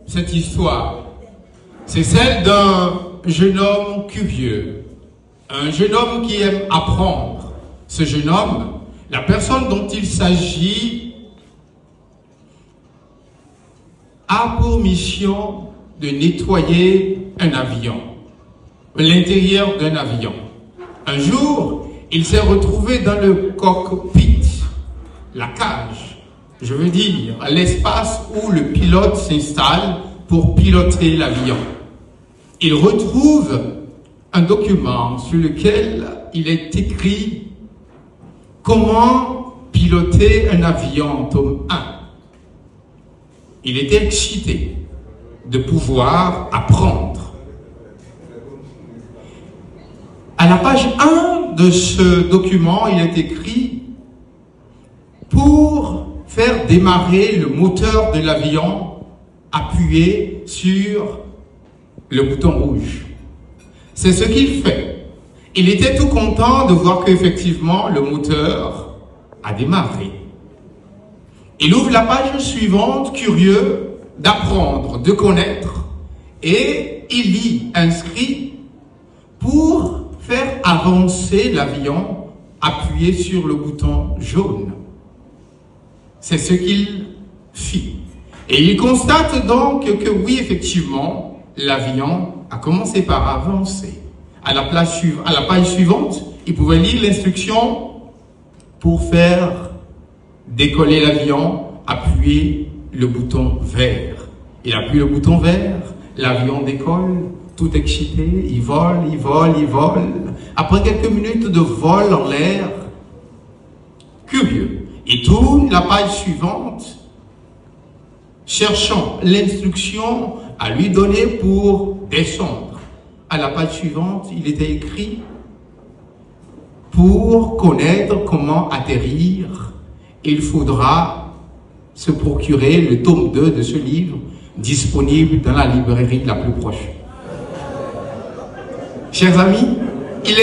cette histoire. C'est celle d'un jeune homme curieux, un jeune homme qui aime apprendre. Ce jeune homme, la personne dont il s'agit, a pour mission de nettoyer un avion, l'intérieur d'un avion. Un jour, il s'est retrouvé dans le cockpit, la cage, je veux dire, l'espace où le pilote s'installe pour piloter l'avion. Il retrouve un document sur lequel il est écrit comment piloter un avion, tome 1. Il était excité de pouvoir apprendre. À la page 1 de ce document, il est écrit pour faire démarrer le moteur de l'avion, appuyez sur le bouton rouge. C'est ce qu'il fait. Il était tout content de voir qu'effectivement le moteur a démarré. Il ouvre la page suivante, curieux d'apprendre, de connaître, et il lit inscrit pour faire avancer l'avion, appuyez sur le bouton jaune. C'est ce qu'il fit. Et il constate donc que oui, effectivement, l'avion a commencé par avancer. À la page suivante, il pouvait lire l'instruction pour faire décoller l'avion, appuyer le bouton vert. Il appuie le bouton vert, l'avion décolle, tout excité, il vole, il vole, il vole. Après quelques minutes de vol en l'air, curieux, il tourne la page suivante, cherchant l'instruction à lui donner pour descendre. À la page suivante, il était écrit pour connaître comment atterrir, il faudra se procurer le tome 2 de ce livre disponible dans la librairie la plus proche. Chers amis, il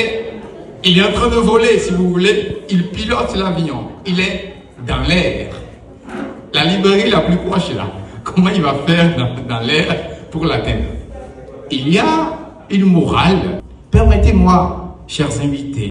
est en train de voler, si vous voulez. Il pilote l'avion. Il est dans l'air. La librairie la plus proche est là. Comment il va faire dans l'air pour l'atteindre? Il y a une morale. Permettez-moi, chers invités,